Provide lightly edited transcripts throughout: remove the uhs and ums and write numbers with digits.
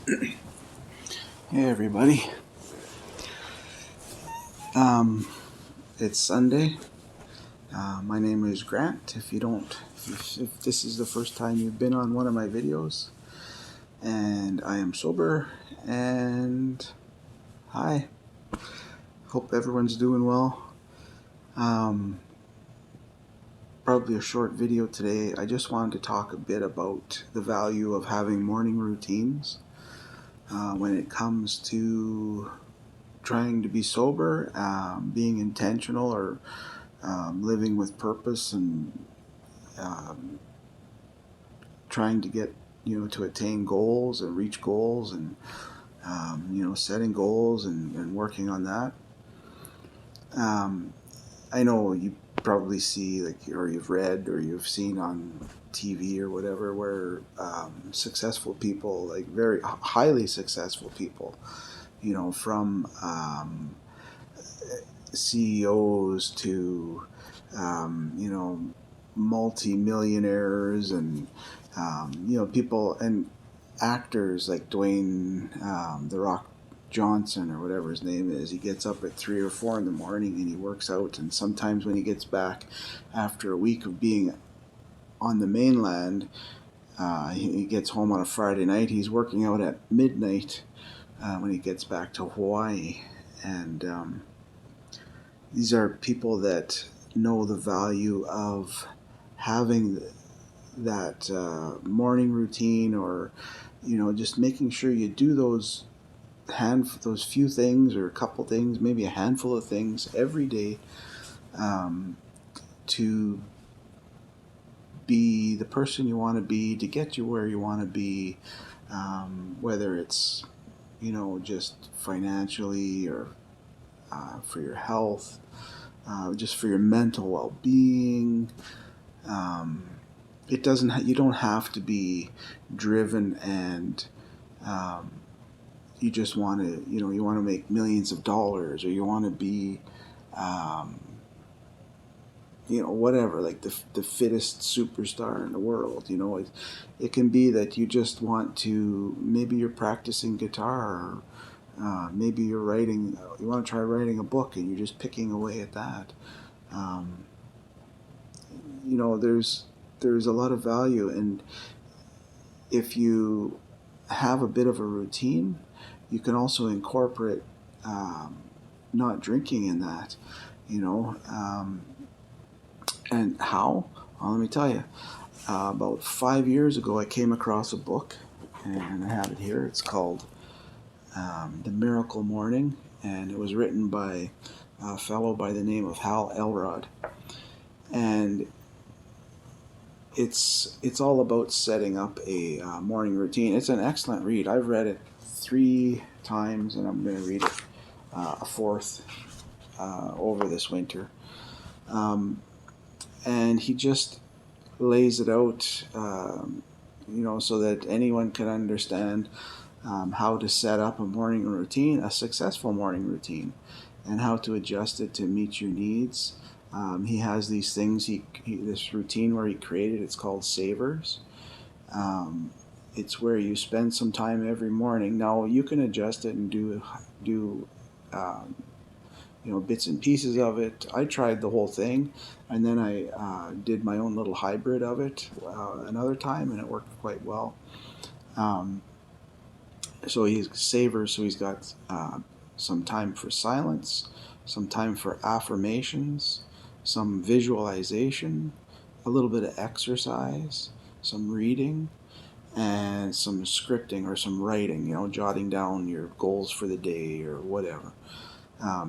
Hey everybody. Um, it's Sunday. My name is Grant. If this is the first time you've been on one of my videos, and I am sober, and hi. Hope everyone's doing well. Probably a short video today. I just wanted to talk a bit about the value of having morning routines when it comes to trying to be sober, being intentional, or living with purpose, and um, trying to get to attain goals and reach goals, and setting goals and working on that. I know you probably see, or you've read or you've seen on TV or whatever, where successful people, like very highly successful people, from CEOs to multi-millionaires, and people and actors like Dwayne the Rock Johnson, or whatever his name is. He gets up at 3 or 4 in the morning and he works out, and sometimes when he gets back after a week of being on the mainland, he gets home on a Friday night, he's working out at midnight when he gets back to Hawaii. And these are people that know the value of having that morning routine, or just making sure you do those few things, or a couple things, maybe a handful of things every day, to be the person you want to be, to get you where you want to be, whether it's just financially, or for your health, just for your mental well-being. It doesn't. You don't have to be driven, and you just want to. You want to make millions of dollars, or you want to be, whatever, like the fittest superstar in the world. It can be that you just want to. Maybe you're practicing guitar, or maybe you're writing. You want to try writing a book, and you're just picking away at that. There's a lot of value, and if you have a bit of a routine, you can also incorporate not drinking in that. And how? Well, let me tell you. About 5 years ago, I came across a book, and I have it here. It's called The Miracle Morning, and it was written by a fellow by the name of Hal Elrod. And it's all about setting up a morning routine. It's an excellent read. I've read it 3 times, and I'm going to read it a fourth over this winter. And he just lays it out, so that anyone can understand how to set up a morning routine, a successful morning routine, and how to adjust it to meet your needs. He has these things, this routine where he created, it's called Savers. It's where you spend some time every morning. Now, you can adjust it and do bits and pieces of it. I tried the whole thing, and then I did my own little hybrid of it another time, and it worked quite well. So he's Savers, so he's got some time for silence, some time for affirmations, some visualization, a little bit of exercise, some reading, and some scripting or some writing, jotting down your goals for the day or whatever.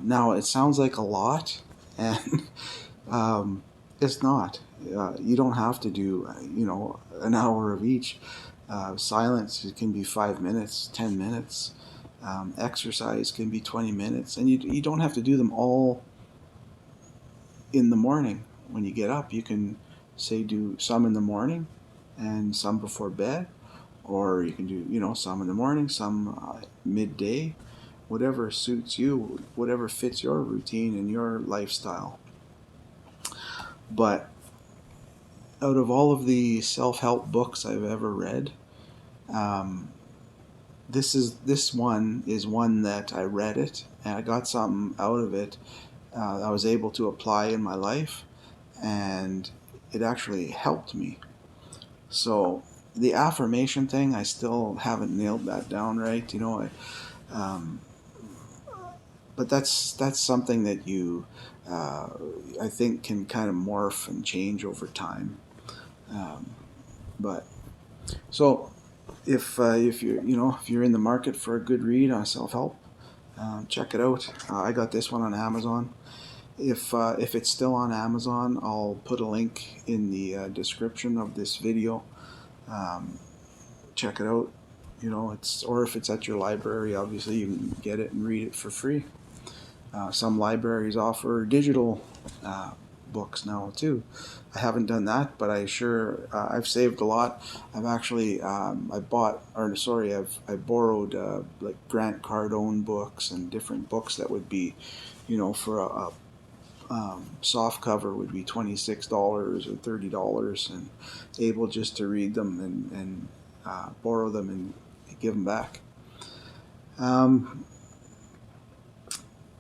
Now, it sounds like a lot, and it's not. You don't have to do, an hour of each. Silence, it can be 5 minutes, 10 minutes. Exercise can be 20 minutes, and you don't have to do them all in the morning when you get up. You can say do some in the morning and some before bed, or you can do some in the morning, some midday, whatever suits you, whatever fits your routine and your lifestyle. But out of all of the self-help books I've ever read, this one is one that I read it and I got something out of it. I was able to apply in my life, and it actually helped me. So the affirmation thing, I still haven't nailed that down right. Um, but that's something that you, uh, I think, can kind of morph and change over time. Um, but so if you're if you're in the market for a good read on self help, check it out. I got this one on Amazon. If it's still on Amazon, I'll put a link in the description of this video. Um, Check it out. It's or if it's at your library, obviously you can get it and read it for free. Some libraries offer digital uh, books now too. I haven't done that, but I've saved a lot. I've actually I borrowed like Grant Cardone books and different books that would be, for a soft cover would be $26 or $30, and able just to read them and borrow them and give them back. Um,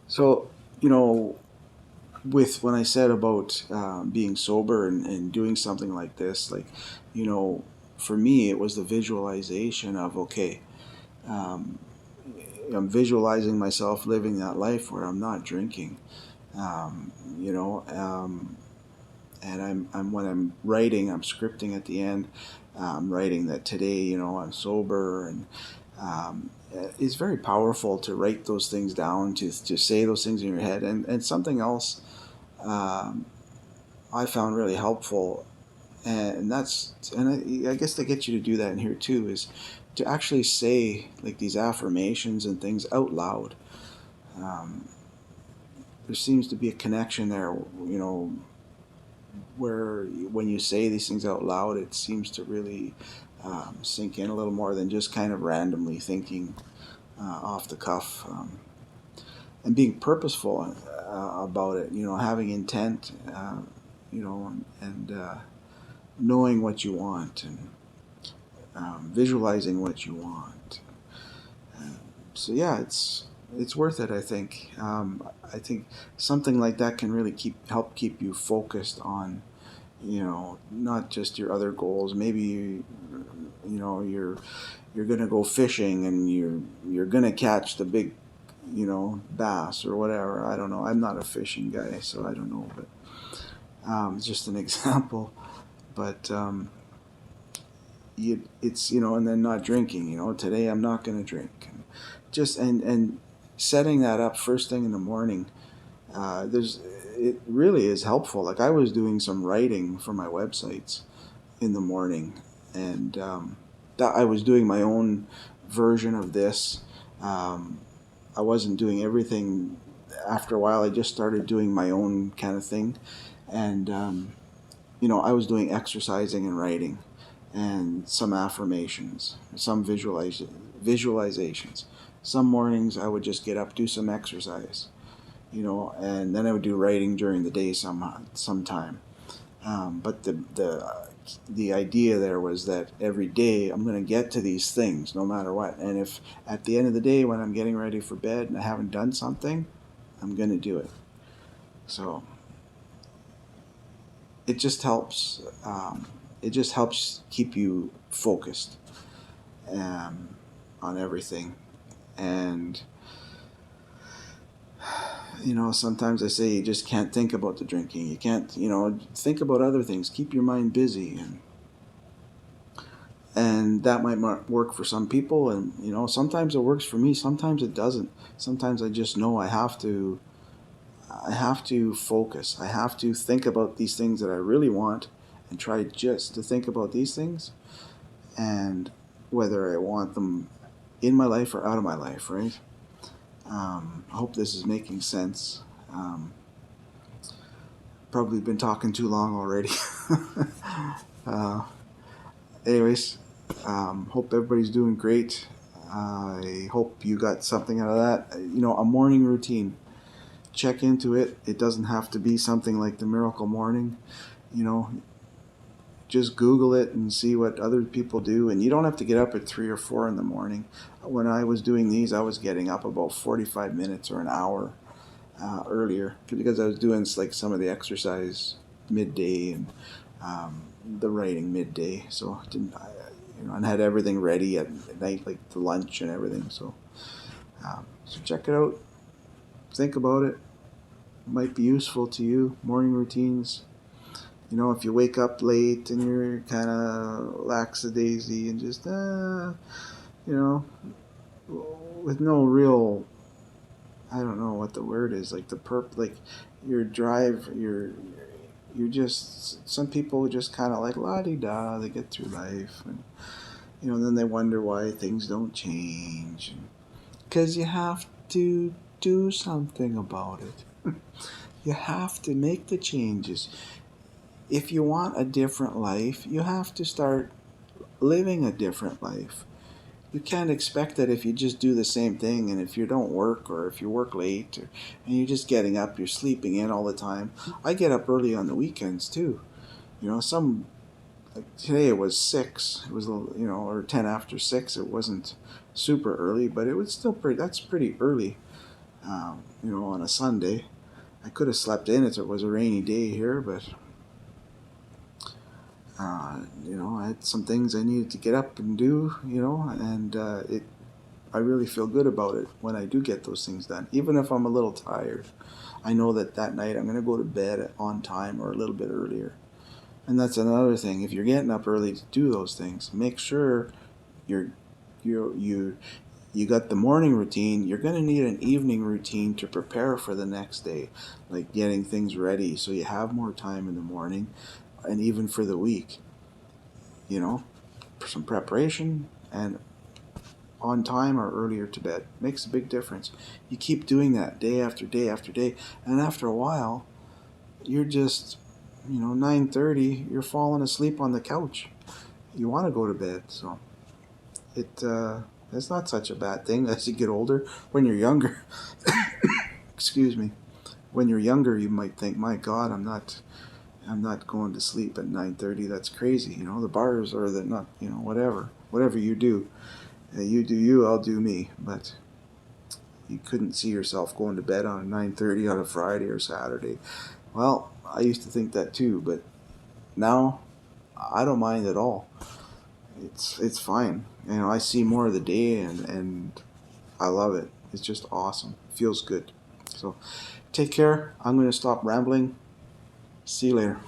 so, you know, with when I said about being sober and doing something like this, like, you know, for me, it was the visualization of, okay, um, I'm visualizing myself living that life where I'm not drinking, um, you know, um, and I'm when I'm writing, I'm scripting at the end. I'm writing that today, I'm sober, and it's very powerful to write those things down, to say those things in your head. And something else um, I found really helpful, and I guess to get you to do that in here too, is to actually say like these affirmations and things out loud. Um, there seems to be a connection there, where when you say these things out loud, it seems to really sink in a little more than just kind of randomly thinking off the cuff, and being purposeful about it. Having intent, and knowing what you want, and visualizing what you want. So yeah, it's worth it. I think something like that can really help keep you focused on, not just your other goals. Maybe you're gonna go fishing and you're gonna catch the big, bass or whatever. I don't know. I'm not a fishing guy, so I don't know. But it's just an example. But and then not drinking. Today I'm not gonna drink. And setting that up first thing in the morning. It really is helpful. Like I was doing some writing for my websites in the morning, and that I was doing my own version of this. Um, I wasn't doing everything. After a while, I just started doing my own kind of thing, and I was doing exercising and writing, and some affirmations, some visualizations. Some mornings I would just get up, do some exercise, and then I would do writing during the day sometime. But the idea there was that every day I'm going to get to these things no matter what. And if at the end of the day when I'm getting ready for bed and I haven't done something, I'm going to do it. So it just helps. It just helps keep you focused on everything. And sometimes I say you just can't think about the drinking. You can't, think about other things. Keep your mind busy, and that might work for some people. And sometimes it works for me. Sometimes it doesn't. Sometimes I just know I have to focus. I have to think about these things that I really want, and try just to think about these things, and whether I want them in my life or out of my life, right? I hope this is making sense. Probably been talking too long already. uh, Anyways, hope everybody's doing great. I hope you got something out of that. A morning routine. Check into it. It doesn't have to be something like the Miracle Morning. You know, just Google it and see what other people do. And you don't have to get up at 3 or 4 in the morning. When I was doing these, I was getting up about 45 minutes or an hour earlier because I was doing like some of the exercise midday and the writing midday. So I didn't, and had everything ready at night, like the lunch and everything. So check it out. Think about it. It might be useful to you. Morning routines. If you wake up late and you're kind of lackadaisy and just, with no real, I don't know what the word is, like like your drive, you're just, some people just kind of like la-di-da, they get through life and, then they wonder why things don't change. Because you have to do something about it. You have to make the changes. If you want a different life, you have to start living a different life. You can't expect that if you just do the same thing and if you don't work or if you work late and you're just getting up, you're sleeping in all the time. I get up early on the weekends too. Like today it was 6. It was or 10 after 6. It wasn't super early, but it was still that's pretty early. On a Sunday. I could have slept in if it was a rainy day here, but I had some things I needed to get up and do, and I really feel good about it when I do get those things done. Even if I'm a little tired, I know that night I'm going to go to bed on time or a little bit earlier. And that's another thing. If you're getting up early to do those things, make sure you got the morning routine. You're going to need an evening routine to prepare for the next day, like getting things ready so you have more time in the morning and even for the week. Some preparation and on time or earlier to bed makes a big difference. You keep doing that day after day after day, and after a while, you're just, 9:30, you're falling asleep on the couch. You want to go to bed, so it's not such a bad thing as you get older. When you're younger, excuse me, when you're younger, you might think, my God, I'm not going to sleep at 9:30. That's crazy. The bars or the not, whatever you do. You do you, I'll do me. But you couldn't see yourself going to bed on 9:30 on a Friday or Saturday. Well, I used to think that too, but now I don't mind at all. It's fine. I see more of the day and I love it. It's just awesome. It feels good. So take care. I'm going to stop rambling. See you later.